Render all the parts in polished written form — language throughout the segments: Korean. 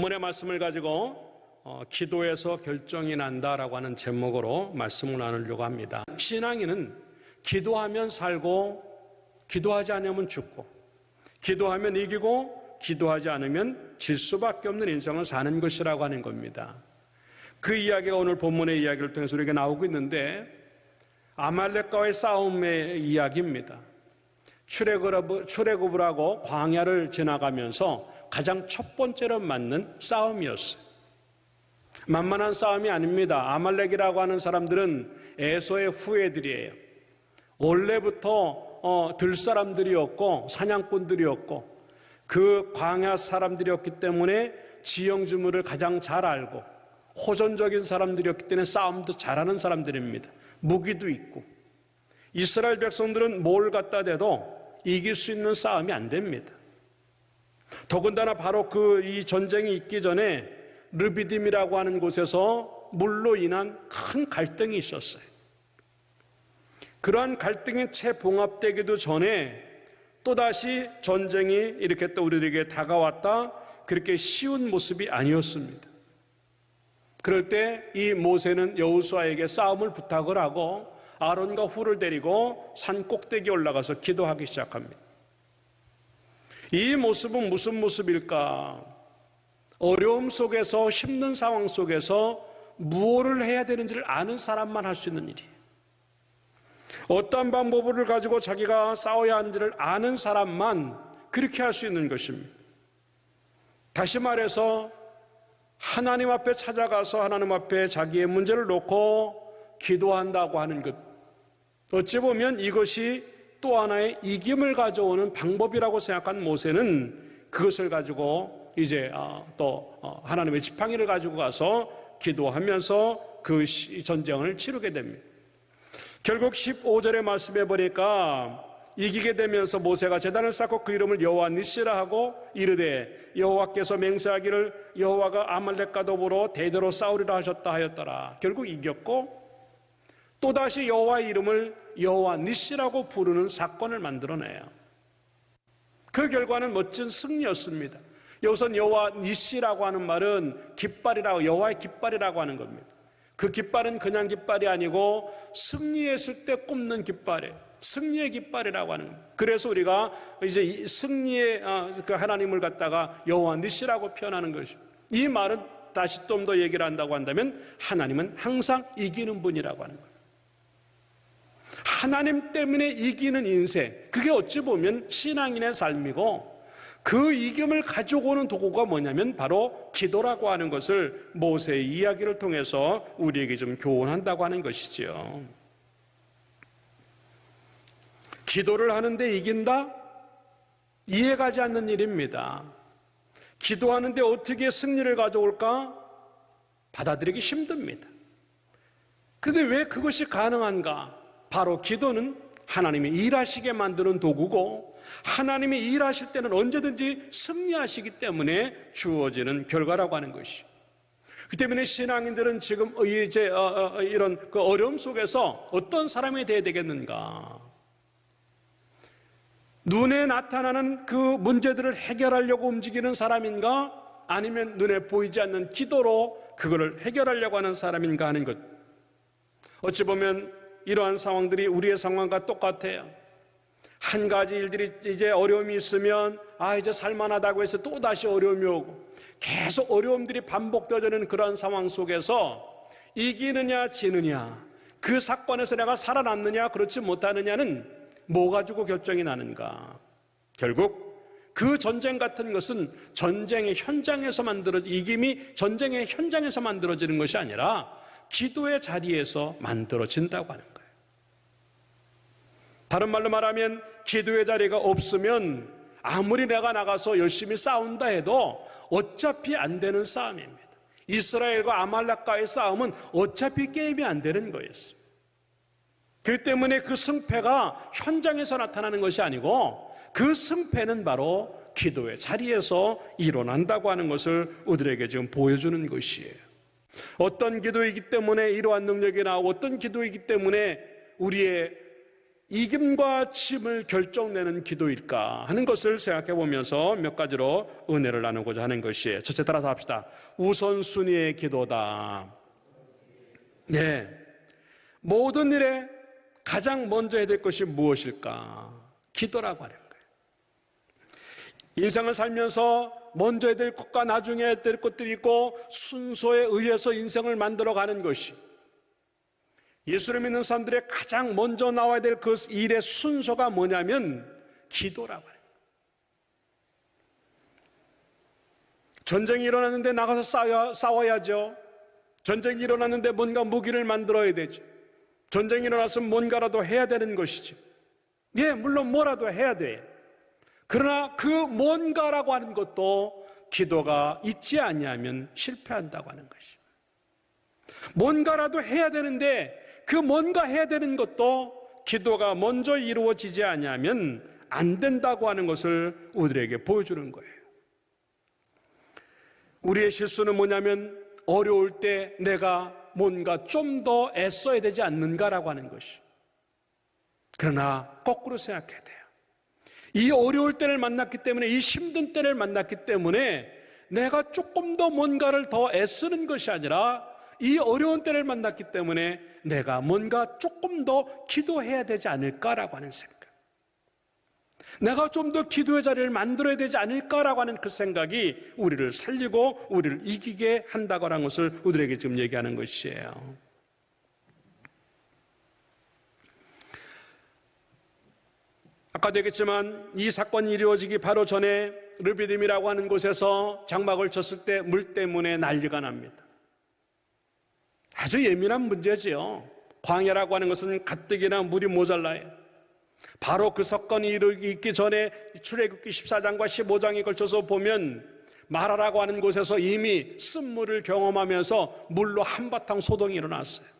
본문의 말씀을 가지고 기도에서 결정이 난다라고 하는 제목으로 말씀을 나누려고 합니다. 신앙인은 기도하면 살고 기도하지 않으면 죽고 기도하면 이기고 기도하지 않으면 질 수밖에 없는 인생을 사는 것이라고 하는 겁니다. 그 이야기가 오늘 본문의 이야기를 통해서 우리에게 나오고 있는데 아말렉과의 싸움의 이야기입니다. 출애굽을 하고 광야를 지나가면서 가장 첫 번째로 맞는 싸움이었어요. 만만한 싸움이 아닙니다. 아말렉이라고 하는 사람들은 에서의 후예들이에요. 원래부터 들사람들이었고 사냥꾼들이었고 그 광야 사람들이었기 때문에 지형지물을 가장 잘 알고 호전적인 사람들이었기 때문에 싸움도 잘하는 사람들입니다. 무기도 있고 이스라엘 백성들은 뭘 갖다 대도 이길 수 있는 싸움이 안 됩니다. 더군다나 바로 이 전쟁이 있기 전에 르비딤이라고 하는 곳에서 물로 인한 큰 갈등이 있었어요. 그러한 갈등이 채 봉합되기도 전에 또다시 전쟁이 이렇게 또 우리에게 다가왔다. 그렇게 쉬운 모습이 아니었습니다. 그럴 때 이 모세는 여호수아에게 싸움을 부탁을 하고 아론과 훌을 데리고 산 꼭대기에 올라가서 기도하기 시작합니다. 이 모습은 무슨 모습일까? 어려움 속에서 힘든 상황 속에서 무엇을 해야 되는지를 아는 사람만 할 수 있는 일이에요. 어떤 방법을 가지고 자기가 싸워야 하는지를 아는 사람만 그렇게 할 수 있는 것입니다. 다시 말해서 하나님 앞에 찾아가서 하나님 앞에 자기의 문제를 놓고 기도한다고 하는 것, 어찌 보면 이것이 또 하나의 이김을 가져오는 방법이라고 생각한 모세는 그것을 가지고 이제 또 하나님의 지팡이를 가지고 가서 기도하면서 그 전쟁을 치르게 됩니다. 결국 15절의 말씀에 보니까 이기게 되면서 모세가 제단을 쌓고 그 이름을 여호와 니시라 하고 이르되 여호와께서 맹세하기를 여호와가 아말렉과 더불어 대대로 싸우리라 하셨다 하였더라. 결국 이겼고 또다시 여호와의 이름을 여호와 니시라고 부르는 사건을 만들어내요. 그 결과는 멋진 승리였습니다. 여기서 여호와 니시라고 하는 말은 깃발이라고, 여호와의 깃발이라고 하는 겁니다. 그 깃발은 그냥 깃발이 아니고 승리했을 때 꼽는 깃발이에요. 승리의 깃발이라고 하는 겁니다. 그래서 우리가 이제 승리의 그 하나님을 갖다가 여호와 니시라고 표현하는 것이죠. 이 말은 다시 좀 더 얘기를 한다고 한다면 하나님은 항상 이기는 분이라고 하는 거예요. 하나님 때문에 이기는 인생, 그게 어찌 보면 신앙인의 삶이고 그 이김을 가지고 오는 도구가 뭐냐면 바로 기도라고 하는 것을 모세의 이야기를 통해서 우리에게 좀 교훈한다고 하는 것이죠. 기도를 하는데 이긴다? 이해가지 않는 일입니다. 기도하는데 어떻게 승리를 가져올까? 받아들이기 힘듭니다. 그런데 왜 그것이 가능한가? 바로 기도는 하나님이 일하시게 만드는 도구고 하나님이 일하실 때는 언제든지 승리하시기 때문에 주어지는 결과라고 하는 것이죠. 그 때문에 신앙인들은 지금 이제 이런 그 어려움 속에서 어떤 사람이 되어야 되겠는가? 눈에 나타나는 그 문제들을 해결하려고 움직이는 사람인가? 아니면 눈에 보이지 않는 기도로 그거를 해결하려고 하는 사람인가 하는 것. 어찌 보면 이러한 상황들이 우리의 상황과 똑같아요. 한 가지 일들이 이제 어려움이 있으면 이제 살만하다고 해서 또 다시 어려움이 오고 계속 어려움들이 반복되어지는 그러한 상황 속에서 이기느냐 지느냐, 그 사건에서 내가 살아남느냐 그렇지 못하느냐는 뭐 가지고 결정이 나는가? 결국 그 전쟁 같은 것은 전쟁의 현장에서 이김이 전쟁의 현장에서 만들어지는 것이 아니라 기도의 자리에서 만들어진다고 하는 거예요. 다른 말로 말하면 기도의 자리가 없으면 아무리 내가 나가서 열심히 싸운다 해도 어차피 안 되는 싸움입니다. 이스라엘과 아말렉과의 싸움은 어차피 게임이 안 되는 거였어요. 그렇기 때문에 그 승패가 현장에서 나타나는 것이 아니고 그 승패는 바로 기도의 자리에서 일어난다고 하는 것을 우리에게 지금 보여주는 것이에요. 어떤 기도이기 때문에 이러한 능력이 나오고 어떤 기도이기 때문에 우리의 이김과 짐을 결정내는 기도일까 하는 것을 생각해 보면서 몇 가지로 은혜를 나누고자 하는 것이에요. 첫째, 따라서 합시다. 우선순위의 기도다. 네, 모든 일에 가장 먼저 해야 될 것이 무엇일까? 기도라고 하는 거예요. 인생을 살면서 먼저 해야 될 것과 나중에 해야 될 것들이 있고 순서에 의해서 인생을 만들어가는 것이, 예수를 믿는 사람들의 가장 먼저 나와야 될 그 일의 순서가 뭐냐면 기도라고 해요. 전쟁이 일어났는데 나가서 싸워야죠. 전쟁이 일어났는데 뭔가 무기를 만들어야 되죠. 전쟁이 일어났으면 뭔가라도 해야 되는 것이죠. 예, 물론 뭐라도 해야 돼요. 그러나 그 뭔가라고 하는 것도 기도가 있지 아니하면 실패한다고 하는 것이죠. 뭔가라도 해야 되는데 그 뭔가 해야 되는 것도 기도가 먼저 이루어지지 아니하면 안 된다고 하는 것을 우리에게 보여주는 거예요. 우리의 실수는 뭐냐면 어려울 때 내가 뭔가 좀 더 애써야 되지 않는가라고 하는 것이. 그러나 거꾸로 생각해야 돼요. 이 어려울 때를 만났기 때문에, 이 힘든 때를 만났기 때문에 내가 조금 더 뭔가를 더 애쓰는 것이 아니라 이 어려운 때를 만났기 때문에 내가 뭔가 조금 더 기도해야 되지 않을까라고 하는 생각, 내가 좀 더 기도의 자리를 만들어야 되지 않을까라고 하는 그 생각이 우리를 살리고 우리를 이기게 한다고 하는 것을 우리에게 지금 얘기하는 것이에요. 아까도 얘기했지만 이 사건이 이루어지기 바로 전에 르비딤이라고 하는 곳에서 장막을 쳤을 때 물 때문에 난리가 납니다. 아주 예민한 문제지요. 광야라고 하는 것은 가뜩이나 물이 모자라요. 바로 그 사건이 있기 전에 출애굽기 14장과 15장에 걸쳐서 보면 마라라고 하는 곳에서 이미 쓴물을 경험하면서 물로 한바탕 소동이 일어났어요.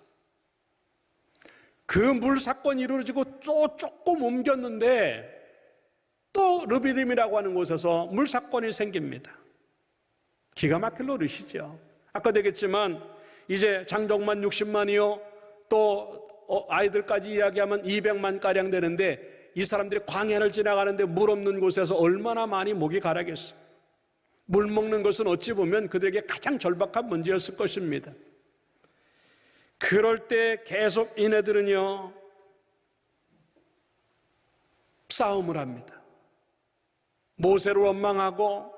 그 물 사건이 이루어지고 또 조금 옮겼는데 또 르비딤이라고 하는 곳에서 물 사건이 생깁니다. 기가 막힐 노릇이죠. 아까도 얘기했지만 이제 장정만 60만이요 또 아이들까지 이야기하면 200만가량 되는데 이 사람들이 광야를 지나가는데 물 없는 곳에서 얼마나 많이 목이 가라겠어요. 물 먹는 것은 어찌 보면 그들에게 가장 절박한 문제였을 것입니다. 그럴 때 계속 이네들은요 싸움을 합니다. 모세를 원망하고,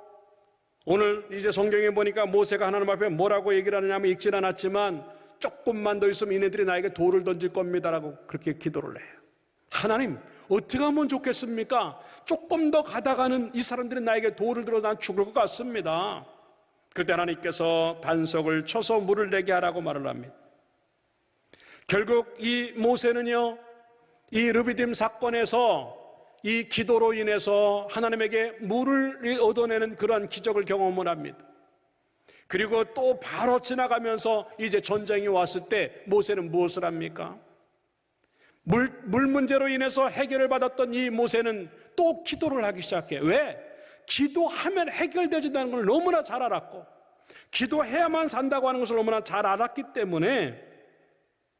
오늘 이제 성경에 보니까 모세가 하나님 앞에 뭐라고 얘기를 하느냐면 읽질 않았지만 조금만 더 있으면 이네들이 나에게 돌을 던질 겁니다라고 그렇게 기도를 해요. 하나님, 어떻게 하면 좋겠습니까? 조금 더 가다가는 이 사람들이 나에게 돌을 들어 난 죽을 것 같습니다. 그때 하나님께서 반석을 쳐서 물을 내게 하라고 말을 합니다. 결국 이 모세는요 이 르비딤 사건에서 이 기도로 인해서 하나님에게 물을 얻어내는 그러한 기적을 경험을 합니다. 그리고 또 바로 지나가면서 이제 전쟁이 왔을 때 모세는 무엇을 합니까? 물 문제로 인해서 해결을 받았던 이 모세는 또 기도를 하기 시작해요. 왜? 기도하면 해결되진다는 걸 너무나 잘 알았고, 기도해야만 산다고 하는 것을 너무나 잘 알았기 때문에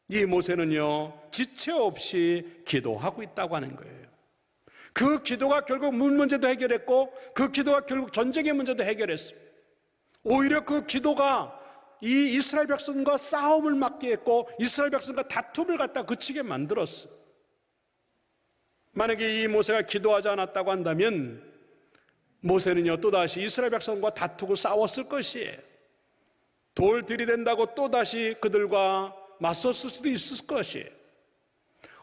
이 모세는요 지체 없이 기도하고 있다고 하는 거예요. 그 기도가 결국 물 문제도 해결했고 그 기도가 결국 전쟁의 문제도 해결했어요. 오히려 그 기도가 이 이스라엘 백성과 싸움을 막게 했고 이스라엘 백성과 다툼을 갖다 그치게 만들었어요. 만약에 이 모세가 기도하지 않았다고 한다면 모세는요 또다시 이스라엘 백성과 다투고 싸웠을 것이에요. 돌 들이댄다고 또다시 그들과 맞섰을 수도 있을 것이에요.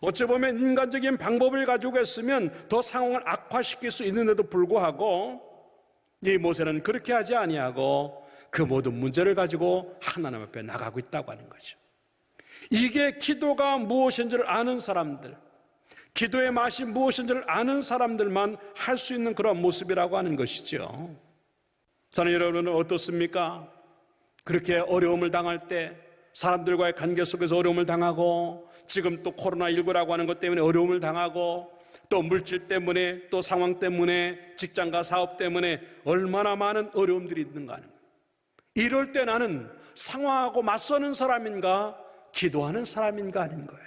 어찌 보면 인간적인 방법을 가지고 했으면 더 상황을 악화시킬 수 있는데도 불구하고 이 모세는 그렇게 하지 아니하고 그 모든 문제를 가지고 하나님 앞에 나가고 있다고 하는 거죠. 이게 기도가 무엇인지를 아는 사람들, 기도의 맛이 무엇인지를 아는 사람들만 할 수 있는 그런 모습이라고 하는 것이죠. 저는 여러분은 어떻습니까? 그렇게 어려움을 당할 때, 사람들과의 관계 속에서 어려움을 당하고, 지금 또 코로나19라고 하는 것 때문에 어려움을 당하고, 또 물질 때문에, 또 상황 때문에, 직장과 사업 때문에 얼마나 많은 어려움들이 있는가 하는 거예요. 이럴 때 나는 상황하고 맞서는 사람인가 기도하는 사람인가 하는 거예요.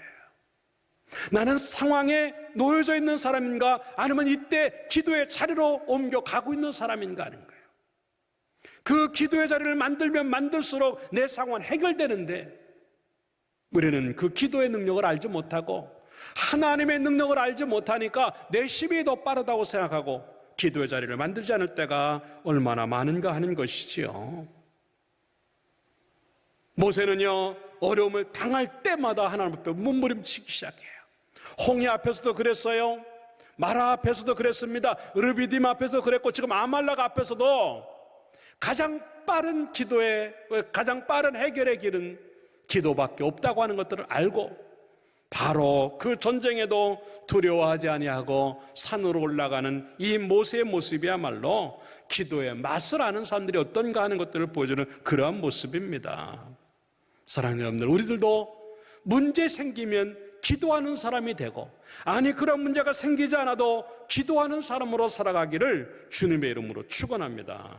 나는 상황에 놓여져 있는 사람인가, 아니면 이때 기도의 자리로 옮겨가고 있는 사람인가 하는 거예요. 그 기도의 자리를 만들면 만들수록 내 상황은 해결되는데, 우리는 그 기도의 능력을 알지 못하고 하나님의 능력을 알지 못하니까 내 힘이 더 빠르다고 생각하고 기도의 자리를 만들지 않을 때가 얼마나 많은가 하는 것이지요. 모세는요, 어려움을 당할 때마다 하나님 앞에 몸부림치기 시작해요. 홍해 앞에서도 그랬어요. 마라 앞에서도 그랬습니다. 르비딤 앞에서 그랬고, 지금 아말렉 앞에서도 가장 빠른 해결의 길은 기도밖에 없다고 하는 것들을 알고, 바로 그 전쟁에도 두려워하지 아니하고 산으로 올라가는 이 모세의 모습이야말로 기도의 맛을 아는 사람들이 어떤가 하는 것들을 보여주는 그러한 모습입니다. 사랑하는 여러분들, 우리들도 문제 생기면 기도하는 사람이 되고, 아니 그런 문제가 생기지 않아도 기도하는 사람으로 살아가기를 주님의 이름으로 축원합니다.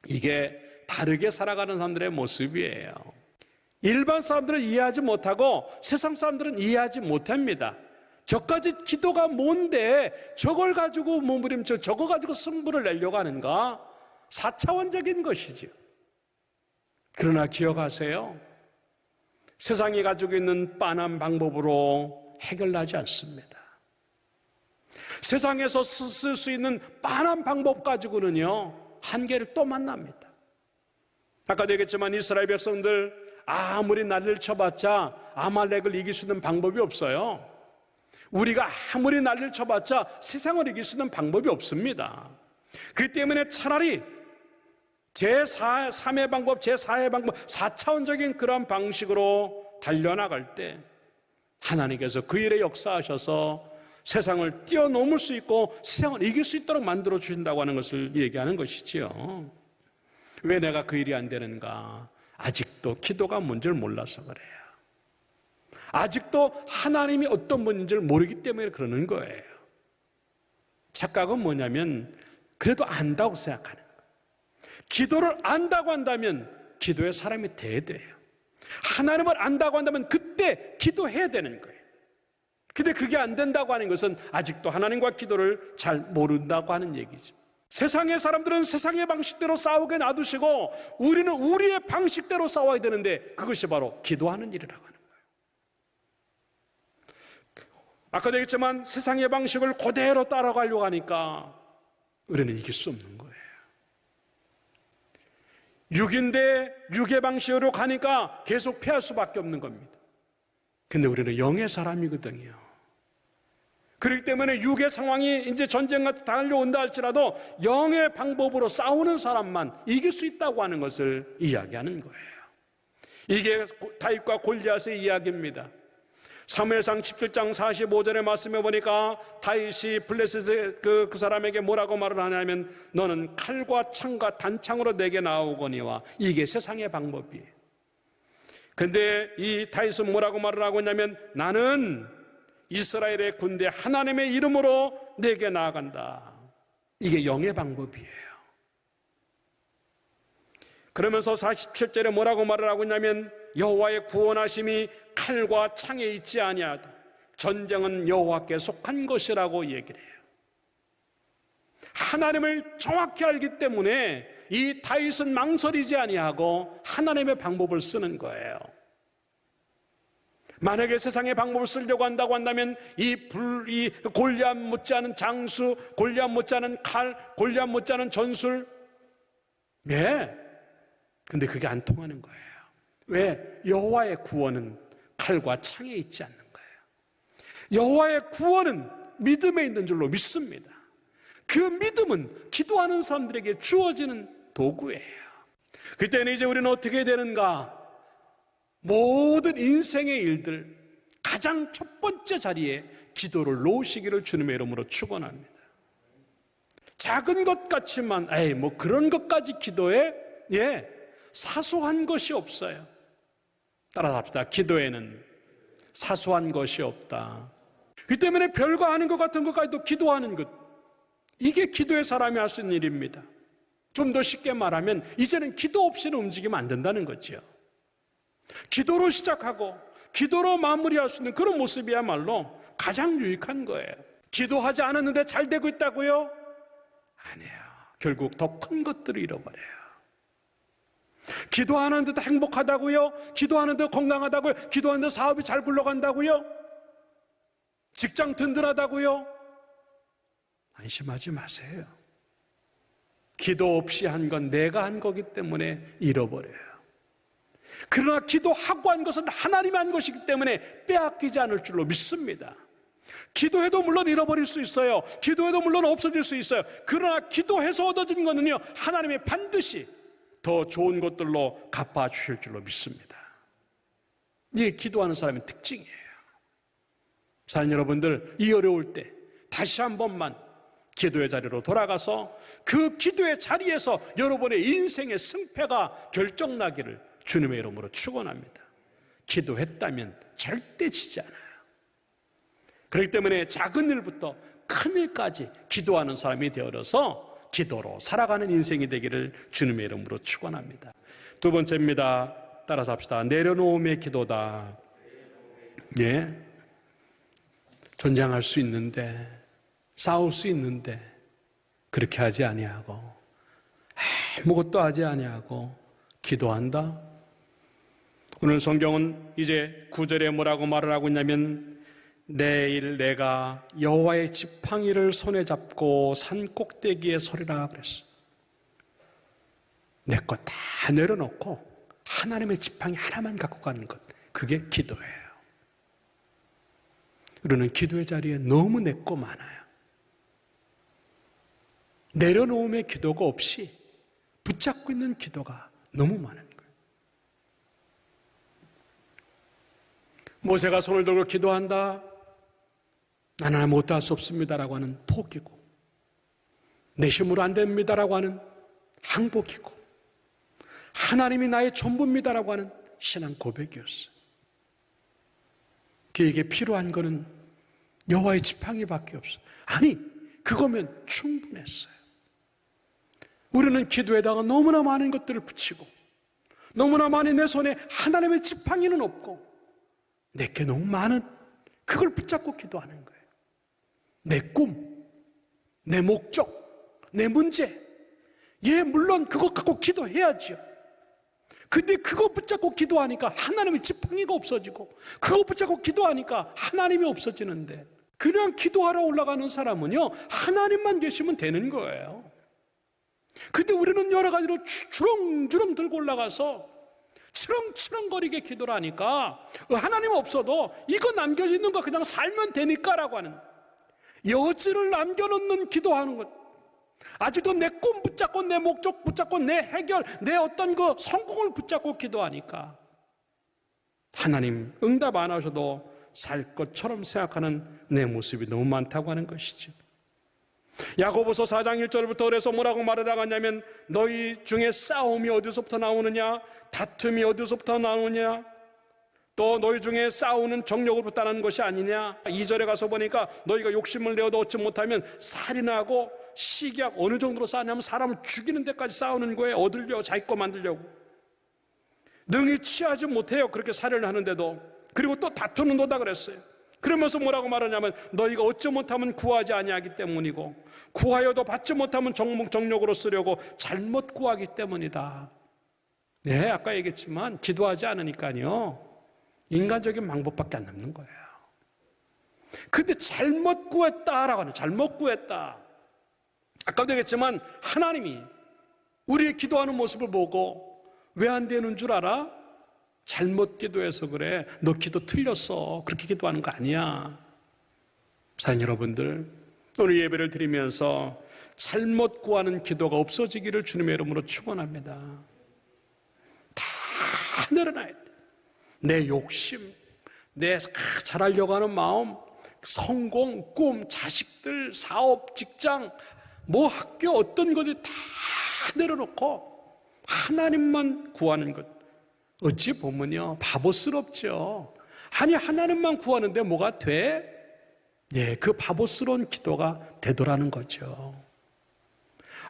이게 다르게 살아가는 사람들의 모습이에요. 일반 사람들은 이해하지 못하고 세상 사람들은 이해하지 못합니다. 저까지 기도가 뭔데 저걸 가지고 몸부림쳐 저거 가지고 승부를 내려고 하는가? 4차원적인 것이죠. 그러나 기억하세요. 세상이 가지고 있는 빤한 방법으로 해결나지 않습니다. 세상에서 쓸 수 있는 빤한 방법 가지고는요, 한계를 또 만납니다. 아까도 얘기했지만 이스라엘 백성들 아무리 난리를 쳐봤자 아말렉을 이길 수 있는 방법이 없어요. 우리가 아무리 난리를 쳐봤자 세상을 이길 수 있는 방법이 없습니다. 그렇기 때문에 차라리 제3의 방법, 제4의 방법, 4차원적인 그런 방식으로 달려나갈 때 하나님께서 그 일에 역사하셔서 세상을 뛰어넘을 수 있고 세상을 이길 수 있도록 만들어 주신다고 하는 것을 얘기하는 것이지요. 왜 내가 그 일이 안 되는가? 아직도 기도가 뭔지를 몰라서 그래요. 아직도 하나님이 어떤 분인지를 모르기 때문에 그러는 거예요. 착각은 뭐냐면 그래도 안다고 생각하는 거예요. 기도를 안다고 한다면 기도의 사람이 돼야 돼요. 하나님을 안다고 한다면 그때 기도해야 되는 거예요. 근데 그게 안 된다고 하는 것은 아직도 하나님과 기도를 잘 모른다고 하는 얘기죠. 세상의 사람들은 세상의 방식대로 싸우게 놔두시고 우리는 우리의 방식대로 싸워야 되는데 그것이 바로 기도하는 일이라고 하는 거예요. 아까도 얘기했지만 세상의 방식을 그대로 따라가려고 하니까 우리는 이길 수 없는 거예요. 6인데 6의 방식으로 가니까 계속 패할 수밖에 없는 겁니다. 근데 우리는 영의 사람이거든요. 그렇기 때문에 6의 상황이 이제 전쟁과 달려온다 할지라도 영의 방법으로 싸우는 사람만 이길 수 있다고 하는 것을 이야기하는 거예요. 이게 다윗과 골리앗의 이야기입니다. 사무엘상 17장 45절의 말씀에 보니까 다윗이 블레셋의 그 사람에게 뭐라고 말을 하냐면 너는 칼과 창과 단창으로 내게 나오거니와 이게 세상의 방법이에요. 근데 이 다윗은 뭐라고 말을 하고 있냐면 나는 이스라엘의 군대 하나님의 이름으로 내게 나아간다. 이게 영의 방법이에요. 그러면서 47절에 뭐라고 말을 하고 있냐면 여호와의 구원하심이 칼과 창에 있지 아니하다. 전쟁은 여호와께 속한 것이라고 얘기를 해요. 하나님을 정확히 알기 때문에 이 다윗은 망설이지 아니하고 하나님의 방법을 쓰는 거예요. 만약에 세상의 방법을 쓰려고 한다고 한다면 이 골리앗 못지않은 장수, 골리앗 못지않은 칼, 골리앗 못지않은 전술, 네. 근데 그게 안 통하는 거예요. 왜? 여호와의 구원은 칼과 창에 있지 않는 거예요. 여호와의 구원은 믿음에 있는 줄로 믿습니다. 그 믿음은 기도하는 사람들에게 주어지는 도구예요. 그때는 이제 우리는 어떻게 되는가? 모든 인생의 일들 가장 첫 번째 자리에 기도를 놓으시기를 주님의 이름으로 축원합니다. 작은 것 같지만 뭐 그런 것까지 기도해? 예, 사소한 것이 없어요. 따라서 합시다. 기도에는 사소한 것이 없다. 그 때문에 별거 아닌 것 같은 것까지도 기도하는 것, 이게 기도의 사람이 할 수 있는 일입니다. 좀 더 쉽게 말하면 이제는 기도 없이는 움직이면 안 된다는 거죠. 기도로 시작하고 기도로 마무리할 수 있는 그런 모습이야말로 가장 유익한 거예요. 기도하지 않았는데 잘 되고 있다고요? 아니에요. 결국 더 큰 것들을 잃어버려요. 기도하는데도 행복하다고요? 기도하는데 건강하다고요? 기도하는데 사업이 잘 굴러간다고요? 직장 든든하다고요? 안심하지 마세요. 기도 없이 한 건 내가 한 거기 때문에 잃어버려요. 그러나 기도하고 한 것은 하나님이 한 것이기 때문에 빼앗기지 않을 줄로 믿습니다. 기도해도 물론 잃어버릴 수 있어요. 기도해도 물론 없어질 수 있어요. 그러나 기도해서 얻어진 거는요, 하나님이 반드시 더 좋은 것들로 갚아주실 줄로 믿습니다. 이게 기도하는 사람의 특징이에요. 사랑 여러분들, 이 어려울 때 다시 한 번만 기도의 자리로 돌아가서 그 기도의 자리에서 여러분의 인생의 승패가 결정나기를 주님의 이름으로 축원합니다. 기도했다면 절대 지지 않아요. 그렇기 때문에 작은 일부터 큰 일까지 기도하는 사람이 되어서 기도로 살아가는 인생이 되기를 주님의 이름으로 축원합니다. 두 번째입니다. 따라서 합시다. 내려놓음의 기도다. 예, 전쟁할 수 있는데, 싸울 수 있는데 그렇게 하지 아니하고 아무것도 하지 아니하고 기도한다. 오늘 성경은 이제 9절에 뭐라고 말을 하고 있냐면, 내일 내가 여호와의 지팡이를 손에 잡고 산 꼭대기에 서리라 그랬어. 내 것 다 내려놓고 하나님의 지팡이 하나만 갖고 가는 것, 그게 기도예요. 우리는 기도의 자리에 너무 내 거 많아요. 내려놓음의 기도가 없이 붙잡고 있는 기도가 너무 많은 거예요. 모세가 손을 들고 기도한다. 나는 아무것도 할 수 없습니다라고 하는 포기고, 내 힘으로 안 됩니다라고 하는 항복이고, 하나님이 나의 전부입니다라고 하는 신앙 고백이었어요. 그에게 필요한 거는 여호와의 지팡이밖에 없어요. 아니, 그거면 충분했어요. 우리는 기도에다가 너무나 많은 것들을 붙이고, 너무나 많이 내 손에 하나님의 지팡이는 없고, 내게 너무 많은 그걸 붙잡고 기도하는 거예요. 내 꿈, 내 목적, 내 문제. 예, 물론 그거 갖고 기도해야죠. 근데 그거 붙잡고 기도하니까 하나님의 지팡이가 없어지고, 그거 붙잡고 기도하니까 하나님이 없어지는데, 그냥 기도하러 올라가는 사람은요, 하나님만 계시면 되는 거예요. 근데 우리는 여러 가지로 주렁주렁 들고 올라가서 치렁치렁거리게 기도를 하니까 하나님 없어도 이거 남겨져 있는 거 그냥 살면 되니까라고 하는 여지를 남겨놓는 기도하는 것. 아직도 내 꿈 붙잡고 내 목적 붙잡고 내 해결, 내 어떤 그 성공을 붙잡고 기도하니까 하나님 응답 안 하셔도 살 것처럼 생각하는 내 모습이 너무 많다고 하는 것이죠. 야고보서 4장 1절부터 그래서 뭐라고 말을 하냐면, 너희 중에 싸움이 어디서부터 나오느냐, 다툼이 어디서부터 나오느냐, 또 너희 중에 싸우는 정욕으로부터 나는 것이 아니냐. 2절에 가서 보니까 너희가 욕심을 내어도 얻지 못하면 살인하고 시기약 어느 정도로 싸우냐면 사람을 죽이는 데까지 싸우는 거예요. 얻으려고, 자기 거 만들려고. 능히 취하지 못해요, 그렇게 살인을 하는데도. 그리고 또 다투는 도다 그랬어요. 그러면서 뭐라고 말하냐면, 너희가 얻지 못하면 구하지 아니하기 때문이고, 구하여도 받지 못하면 정욕으로 쓰려고 잘못 구하기 때문이다. 네, 아까 얘기했지만 기도하지 않으니까요, 인간적인 방법밖에 안 남는 거예요. 근데 잘못 구했다라고 하는, 잘못 구했다. 아까도 얘기했지만 하나님이 우리의 기도하는 모습을 보고 왜 안 되는 줄 알아? 잘못 기도해서 그래. 너 기도 틀렸어. 그렇게 기도하는 거 아니야. 사랑 여러분들, 오늘 예배를 드리면서 잘못 구하는 기도가 없어지기를 주님의 이름으로 축원합니다. 다 내려놔야 돼. 내 욕심, 내 잘하려고 하는 마음, 성공, 꿈, 자식들, 사업, 직장, 뭐 학교 어떤 것들 다 내려놓고 하나님만 구하는 것. 어찌 보면요, 바보스럽죠. 아니, 하나님만 구하는데 뭐가 돼? 예, 그 바보스러운 기도가 되더라는 거죠.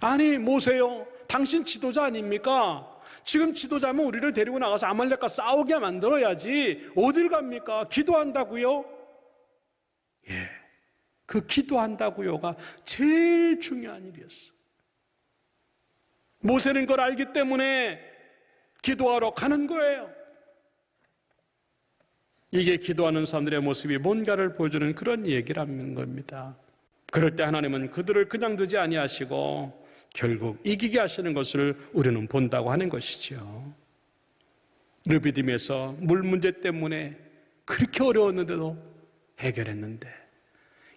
아니, 모세요, 당신 지도자 아닙니까? 지금 지도자면 우리를 데리고 나가서 아말렉과 싸우게 만들어야지 어딜 갑니까? 기도한다고요? 예, 그 기도한다고요가 제일 중요한 일이었어. 모세는 그걸 알기 때문에 기도하러 가는 거예요. 이게 기도하는 사람들의 모습이 뭔가를 보여주는 그런 얘기라는 겁니다. 그럴 때 하나님은 그들을 그냥 두지 아니하시고 결국 이기게 하시는 것을 우리는 본다고 하는 것이죠. 르비딤에서 물 문제 때문에 그렇게 어려웠는데도 해결했는데,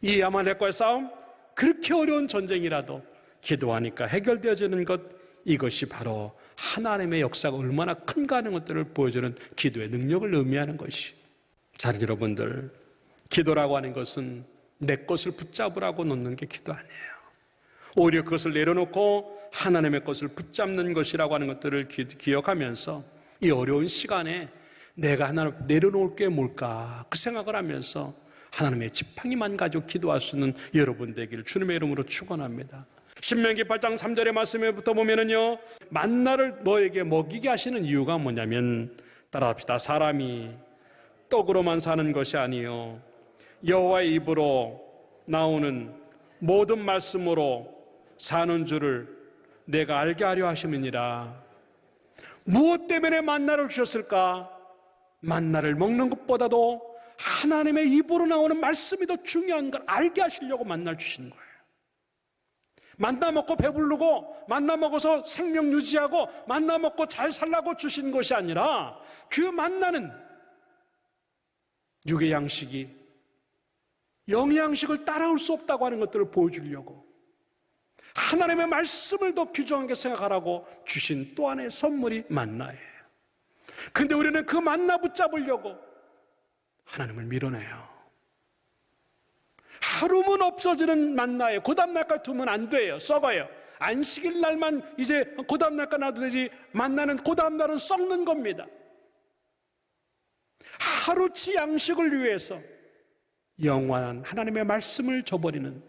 이 아말렉과의 싸움, 그렇게 어려운 전쟁이라도 기도하니까 해결되어지는 것, 이것이 바로 하나님의 역사가 얼마나 큰가 하는 것들을 보여주는 기도의 능력을 의미하는 것이. 자, 여러분들, 기도라고 하는 것은 내 것을 붙잡으라고 놓는 게 기도 아니에요. 오히려 그것을 내려놓고 하나님의 것을 붙잡는 것이라고 하는 것들을 기억하면서 이 어려운 시간에 내가 하나님 내려놓을 게 뭘까 그 생각을 하면서 하나님의 지팡이만 가지고 기도할 수 있는 여러분 되기를 주님의 이름으로 축원합니다. 신명기 8장 3절의 말씀에부터 보면은요, 만나를 너에게 먹이게 하시는 이유가 뭐냐면, 따라합시다. 사람이 떡으로만 사는 것이 아니요 여호와의 입으로 나오는 모든 말씀으로 사는 줄을 내가 알게 하려 하심이니라. 무엇 때문에 만나를 주셨을까? 만나를 먹는 것보다도 하나님의 입으로 나오는 말씀이 더 중요한 걸 알게 하시려고 만나를 주신 거예요. 만나 먹고 배부르고 만나 먹어서 생명 유지하고 만나 먹고 잘 살라고 주신 것이 아니라, 그 만나는 육의 양식이 영의 양식을 따라올 수 없다고 하는 것들을 보여주려고 하나님의 말씀을 더 귀중하게 생각하라고 주신 또 하나의 선물이 만나예요. 근데 우리는 그 만나 붙잡으려고 하나님을 밀어내요. 하루면 없어지는 만나예요. 그 다음날까지 두면 안 돼요. 썩어요. 안식일 날만 이제 그 다음날까지 놔도 되지, 만나는 그 다음날은 썩는 겁니다. 하루치 양식을 위해서 영원한 하나님의 말씀을 저버리는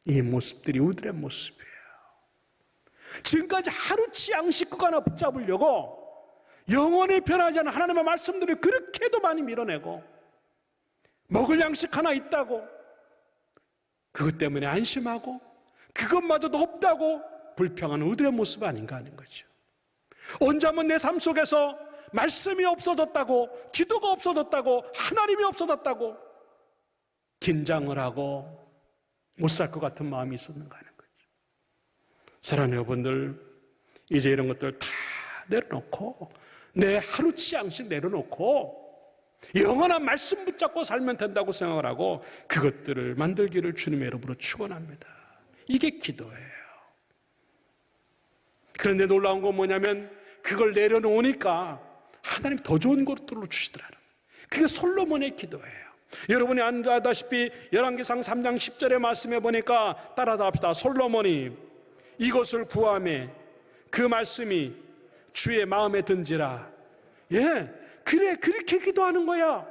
이 모습들이 우리들의 모습이에요. 지금까지 하루치 양식 그거 하나 붙잡으려고 영원히 변하지 않은 하나님의 말씀들을 그렇게도 많이 밀어내고, 먹을 양식 하나 있다고 그것 때문에 안심하고 그것마저도 없다고 불평하는 우리들의 모습 아닌가 하는 거죠. 언제 한번 내 삶 속에서 말씀이 없어졌다고, 기도가 없어졌다고, 하나님이 없어졌다고 긴장을 하고 못 살 것 같은 마음이 있었는가 하는 거죠. 사랑하는 여러분들, 이제 이런 것들 다 내려놓고, 내 하루치 양식 내려놓고 영원한 말씀 붙잡고 살면 된다고 생각을 하고 그것들을 만들기를 주님의 이름으로 축원합니다. 이게 기도예요. 그런데 놀라운 건 뭐냐면, 그걸 내려놓으니까 하나님 더 좋은 것들로 주시더라고요. 그게 솔로몬의 기도예요. 여러분이 아다시피 열왕기상 3장 10절의 말씀에 보니까 따라서 합시다. 솔로몬이 이것을 구하매 그 말씀이 주의 마음에 든지라. 예, 그래, 그렇게 기도하는 거야.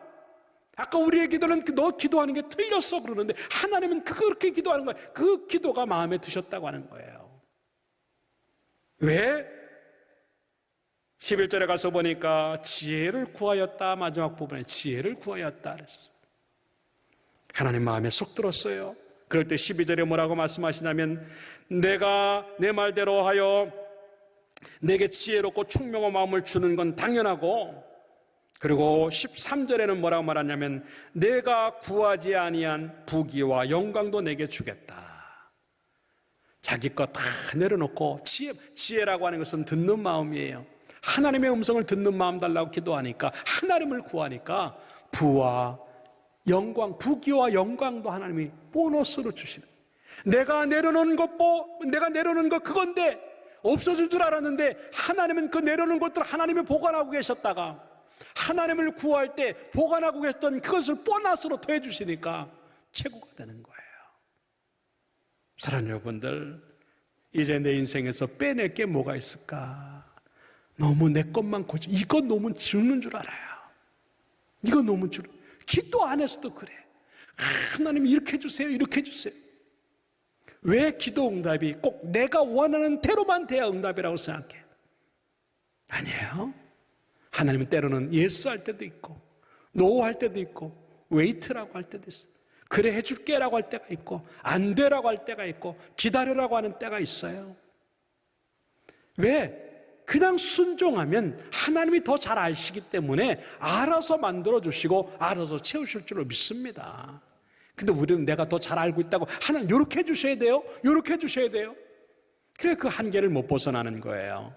아까 우리의 기도는 너 기도하는 게 틀렸어 그러는데, 하나님은 그렇게 기도하는 거야. 그 기도가 마음에 드셨다고 하는 거예요. 왜? 11절에 가서 보니까 지혜를 구하였다. 마지막 부분에 지혜를 구하였다 그랬어. 하나님 마음에 쏙 들었어요. 그럴 때 12절에 뭐라고 말씀하시냐면, 내가 내 말대로 하여 내게 지혜롭고 총명한 마음을 주는 건 당연하고, 그리고 13절에는 뭐라고 말하냐면, 내가 구하지 아니한 부귀와 영광도 내게 주겠다. 자기 것 다 내려놓고, 지혜라고 하는 것은 듣는 마음이에요. 하나님의 음성을 듣는 마음 달라고 기도하니까, 하나님을 구하니까 부와 영광, 부귀와 영광도 하나님이 보너스로 주시는. 내가 내려놓은 것 그건데 없어질 줄 알았는데, 하나님은 그 내려놓은 것들을 하나님이 보관하고 계셨다가 하나님을 구할 때 보관하고 계셨던 그것을 보너스로 더해 주시니까 최고가 되는 거예요. 사랑하는 여러분들, 이제 내 인생에서 빼낼 게 뭐가 있을까? 너무 내 것만 고치, 이것 너무 죽는 줄 알아요. 이거 너무 기도 안에서도 그래. 하나님 이렇게 해주세요, 이렇게 해주세요. 왜 기도 응답이 꼭 내가 원하는 대로만 돼야 응답이라고 생각해? 아니에요. 하나님은 때로는 예스 할 때도 있고 노 할 때도 있고 웨이트라고 할 때도 있어요. 그래 해줄게라고 할 때가 있고 안 되라고 할 때가 있고 기다려라고 하는 때가 있어요. 왜? 그냥 순종하면 하나님이 더 잘 아시기 때문에 알아서 만들어주시고 알아서 채우실 줄로 믿습니다. 근데 우리는 내가 더 잘 알고 있다고 하나님 요렇게 해주셔야 돼요, 요렇게 해주셔야 돼요. 그래 그 한계를 못 벗어나는 거예요.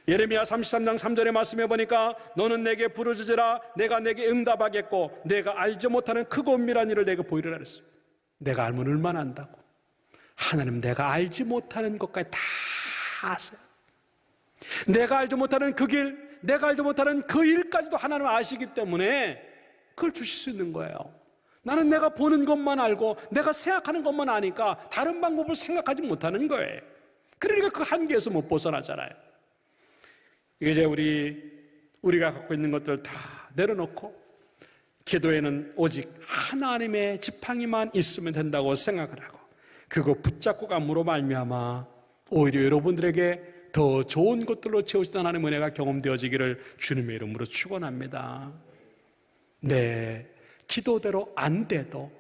예레미야 33장 3절의 말씀해 보니까 너는 내게 부르짖으라 내가 내게 응답하겠고 내가 알지 못하는 크고 은밀한 일을 내게 보이리라 그랬어요. 내가 알면 얼마나 안다고. 하나님 내가 알지 못하는 것까지 다 아세요. 내가 알지 못하는 그 길, 내가 알지 못하는 그 일까지도 하나님 아시기 때문에 그걸 주실 수 있는 거예요. 나는 내가 보는 것만 알고 내가 생각하는 것만 아니까 다른 방법을 생각하지 못하는 거예요. 그러니까 그 한계에서 못 벗어나잖아요. 이제 우리가 갖고 있는 것들 다 내려놓고 기도에는 오직 하나님의 지팡이만 있으면 된다고 생각을 하고 그거 붙잡고 감으로 말미암아 오히려 여러분들에게 더 좋은 것들로 채우시던 하나님의 은혜가 경험되어지기를 주님의 이름으로 축원합니다. 네, 기도대로 안 돼도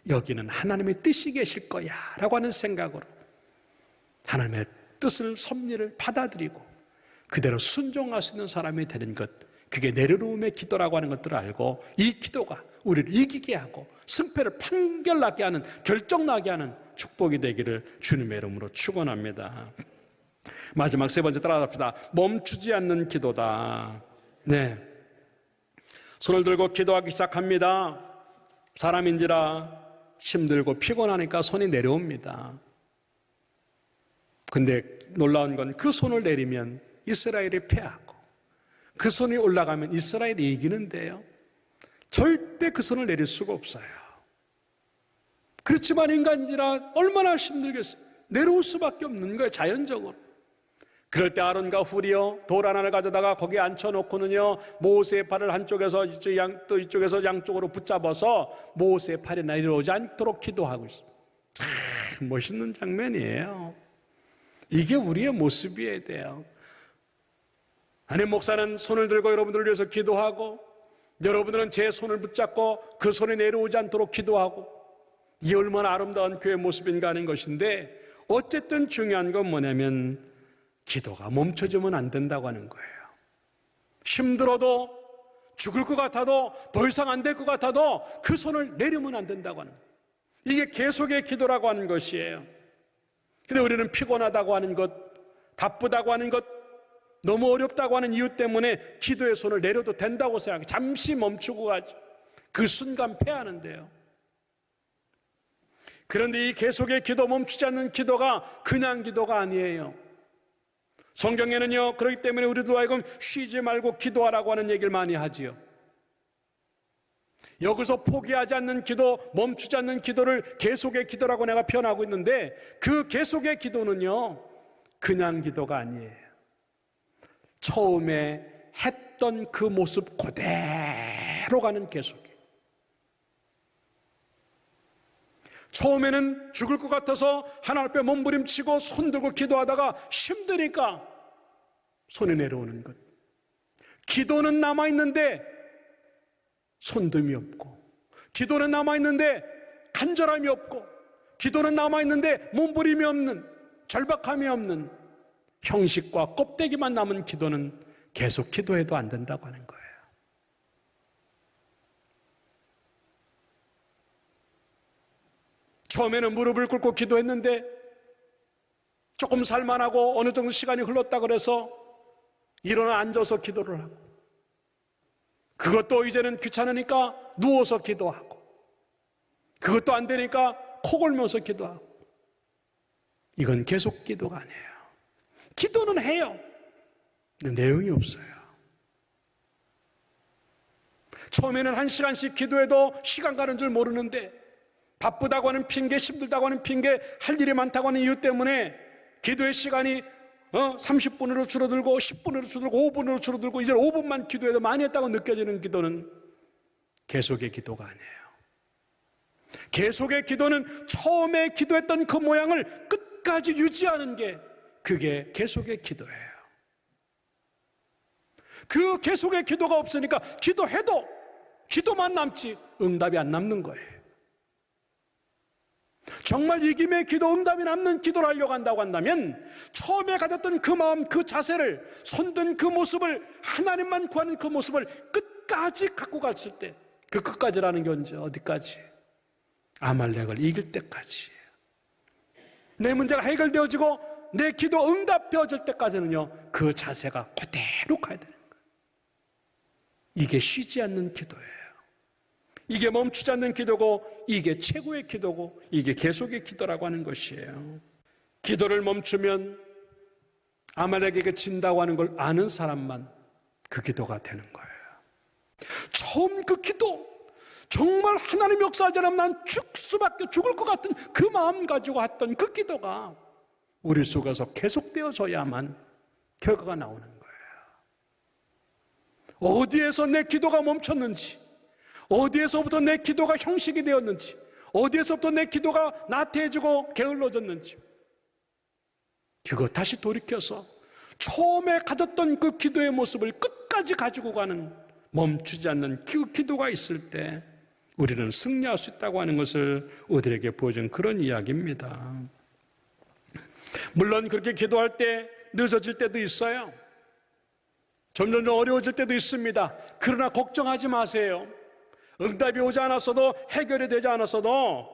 여기는 하나님의 뜻이 계실 거야 라고 하는 생각으로 하나님의 뜻을 섭리를 받아들이고 그대로 순종할 수 있는 사람이 되는 것, 그게 내려놓음의 기도라고 하는 것들을 알고 이 기도가 우리를 이기게 하고 승패를 판결나게 하는, 결정나게 하는 축복이 되기를 주님의 이름으로 축원합니다. 마지막 세 번째 따라갑시다. 멈추지 않는 기도다. 네, 손을 들고 기도하기 시작합니다. 사람인지라 힘들고 피곤하니까 손이 내려옵니다. 근데 놀라운 건 그 손을 내리면 이스라엘이 패하고 그 손이 올라가면 이스라엘이 이기는데요, 절대 그 손을 내릴 수가 없어요. 그렇지만 인간이라 얼마나 힘들겠어요. 내려올 수밖에 없는 거예요, 자연적으로. 그럴 때 아론과 훌이요 돌 하나를 가져다가 거기에 앉혀놓고는요 모세의 팔을 한쪽에서 또 이쪽에서 양쪽으로 붙잡아서 모세의 팔이 내려오지 않도록 기도하고 있어요. 참 멋있는 장면이에요. 이게 우리의 모습이어야 돼요. 한임 목사는 손을 들고 여러분들을 위해서 기도하고 여러분들은 제 손을 붙잡고 그 손이 내려오지 않도록 기도하고, 이 얼마나 아름다운 교회 모습인가 하는 것인데, 어쨌든 중요한 건 뭐냐면 기도가 멈춰지면 안 된다고 하는 거예요. 힘들어도 죽을 것 같아도 더 이상 안 될 것 같아도 그 손을 내리면 안 된다고 하는 거예요. 이게 계속의 기도라고 하는 것이에요. 근데 우리는 피곤하다고 하는 것, 바쁘다고 하는 것, 너무 어렵다고 하는 이유 때문에 기도의 손을 내려도 된다고 생각해. 잠시 멈추고 가죠. 그 순간 패하는데요. 그런데 이 계속의 기도, 멈추지 않는 기도가 그냥 기도가 아니에요. 성경에는요, 그렇기 때문에 우리도 하여금 쉬지 말고 기도하라고 하는 얘기를 많이 하지요. 여기서 포기하지 않는 기도, 멈추지 않는 기도를 계속의 기도라고 내가 표현하고 있는데, 그 계속의 기도는요 그냥 기도가 아니에요. 처음에 했던 그 모습 그대로 가는 계속이에요. 처음에는 죽을 것 같아서 하나님 앞에 몸부림치고 손 들고 기도하다가 힘드니까 손이 내려오는 것. 기도는 남아있는데 손듦이 없고, 기도는 남아있는데 간절함이 없고, 기도는 남아있는데 몸부림이 없는, 절박함이 없는 형식과 껍데기만 남은 기도는 계속 기도해도 안 된다고 하는 거예요. 처음에는 무릎을 꿇고 기도했는데 조금 살만하고 어느 정도 시간이 흘렀다 그래서 일어나 앉아서 기도를 하고, 그것도 이제는 귀찮으니까 누워서 기도하고, 그것도 안 되니까 코 골면서 기도하고. 이건 계속 기도가 아니에요. 기도는 해요. 근데 내용이 없어요. 처음에는 1시간씩 기도해도 시간 가는 줄 모르는데, 바쁘다고 하는 핑계, 힘들다고 하는 핑계, 할 일이 많다고 하는 이유 때문에 기도의 시간이 30분으로 줄어들고 10분으로 줄어들고 5분으로 줄어들고, 이제 5분만 기도해도 많이 했다고 느껴지는 기도는 계속의 기도가 아니에요. 계속의 기도는 처음에 기도했던 그 모양을 끝까지 유지하는 게 그게 계속의 기도예요. 그 계속의 기도가 없으니까 기도해도 기도만 남지 응답이 안 남는 거예요. 정말 이김의 기도, 응답이 남는 기도를 하려고 한다고 한다면 처음에 가졌던 그 마음, 그 자세를, 손든 그 모습을, 하나님만 구하는 그 모습을 끝까지 갖고 갔을 때, 그 끝까지라는 게 언제, 어디까지? 아말렉을 이길 때까지예요. 내 문제가 해결되어지고 내 기도 응답되어질 때까지는요, 그 자세가 그대로 가야 되는 거예요. 이게 쉬지 않는 기도예요. 이게 멈추지 않는 기도고, 이게 최고의 기도고, 이게 계속의 기도라고 하는 것이에요. 기도를 멈추면 아말렉에게 진다고 하는 걸 아는 사람만 그 기도가 되는 거예요. 처음 그 기도, 정말 하나님 역사하지 않으면 난 죽을 것 같은 그 마음 가지고 했던 그 기도가 우리 속에서 계속되어져야만 결과가 나오는 거예요. 어디에서 내 기도가 멈췄는지, 어디에서부터 내 기도가 형식이 되었는지, 어디에서부터 내 기도가 나태해지고 게을러졌는지, 그거 다시 돌이켜서 처음에 가졌던 그 기도의 모습을 끝까지 가지고 가는, 멈추지 않는 그 기도가 있을 때 우리는 승리할 수 있다고 하는 것을 우리에게 보여준 그런 이야기입니다. 물론 그렇게 기도할 때 늦어질 때도 있어요. 점점 어려워질 때도 있습니다. 그러나 걱정하지 마세요. 응답이 오지 않았어도, 해결이 되지 않았어도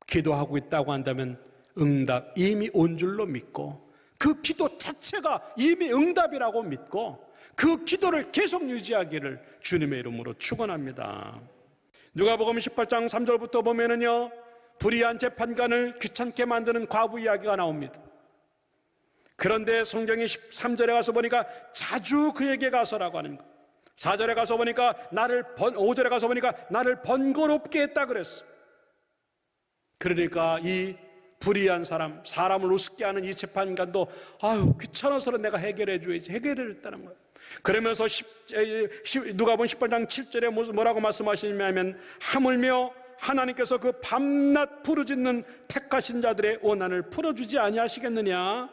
기도하고 있다고 한다면 응답 이미 온 줄로 믿고, 그 기도 자체가 이미 응답이라고 믿고 그 기도를 계속 유지하기를 주님의 이름으로 축원합니다. 누가복음 18장 3절부터 보면은요, 불의한 재판관을 귀찮게 만드는 과부 이야기가 나옵니다. 그런데 성경이 13절에 가서 보니까 자주 그에게 가서라고 하는 거, 4절에 가서 보니까 5절에 가서 보니까 나를 번거롭게 했다 그랬어. 그러니까 이 불의한 사람을 우습게 하는 이 재판관도 귀찮아서는 내가 해결해줘야지, 해결해줬다는 거예요. 그러면서 누가복음 18장 7절에 뭐라고 말씀하시냐면, 하물며 하나님께서 그 밤낮 부르짖는 택하신 자들의 원한을 풀어주지 아니하시겠느냐.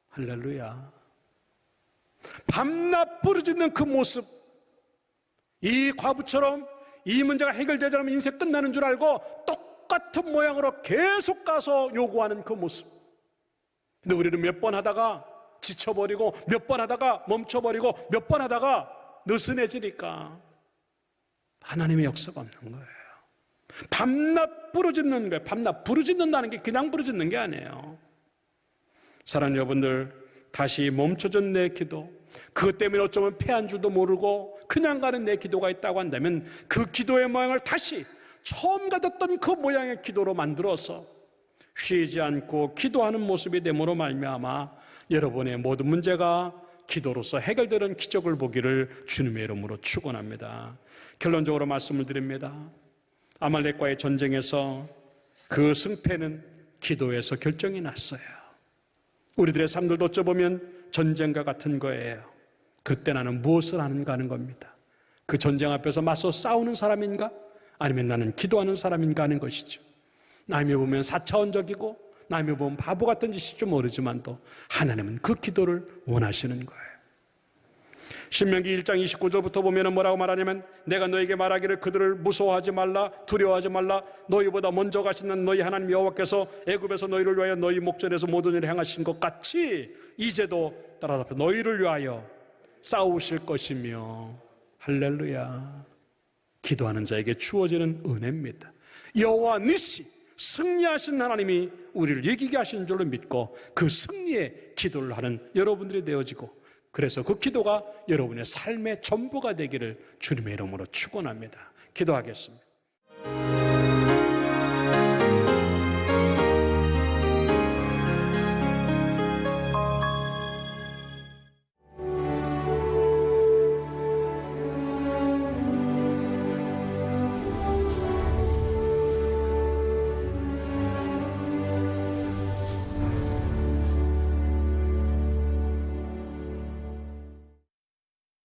할렐루야. 밤낮 부르짖는 그 모습, 이 과부처럼 이 문제가 해결되지 않으면 인생 끝나는 줄 알고 똑같은 모양으로 계속 가서 요구하는 그 모습. 근데 우리는 몇 번 하다가 지쳐버리고, 몇 번 하다가 멈춰버리고, 몇 번 하다가 느슨해지니까 하나님의 역사가 없는 거예요. 밤낮 부르짖는 거예요. 밤낮 부르짖는다는 게 그냥 부르짖는 게 아니에요. 사랑하는 여러분들, 다시 멈춰진 내 기도, 그것 때문에 어쩌면 패한 줄도 모르고 그냥 가는 내 기도가 있다고 한다면 그 기도의 모양을 다시 처음 가졌던 그 모양의 기도로 만들어서 쉬지 않고 기도하는 모습이 됨으로 말미암아 여러분의 모든 문제가 기도로서 해결되는 기적을 보기를 주님의 이름으로 축원합니다. 결론적으로 말씀을 드립니다. 아말렉과의 전쟁에서 그 승패는 기도에서 결정이 났어요. 우리들의 삶들도 어쩌보면 전쟁과 같은 거예요. 그때 나는 무엇을 하는가 하는 겁니다. 그 전쟁 앞에서 맞서 싸우는 사람인가? 아니면 나는 기도하는 사람인가 하는 것이죠. 남이 보면 4차원적이고 남이 보면 바보 같은 짓일지 모르지만도 하나님은 그 기도를 원하시는 거예요. 신명기 1장 29절부터 보면 뭐라고 말하냐면, 내가 너에게 말하기를 그들을 무서워하지 말라, 두려워하지 말라. 너희보다 먼저 가시는 너희 하나님 여호와께서 애굽에서 너희를 위하여 너희 목전에서 모든 일을 행하신 것 같이 이제도 따라서 너희를 위하여 싸우실 것이며. 할렐루야. 기도하는 자에게 주어지는 은혜입니다. 여호와 니시, 승리하신 하나님이 우리를 이기게 하신 줄로 믿고 그 승리의 기도를 하는 여러분들이 되어지고, 그래서 그 기도가 여러분의 삶의 전부가 되기를 주님의 이름으로 축원합니다. 기도하겠습니다.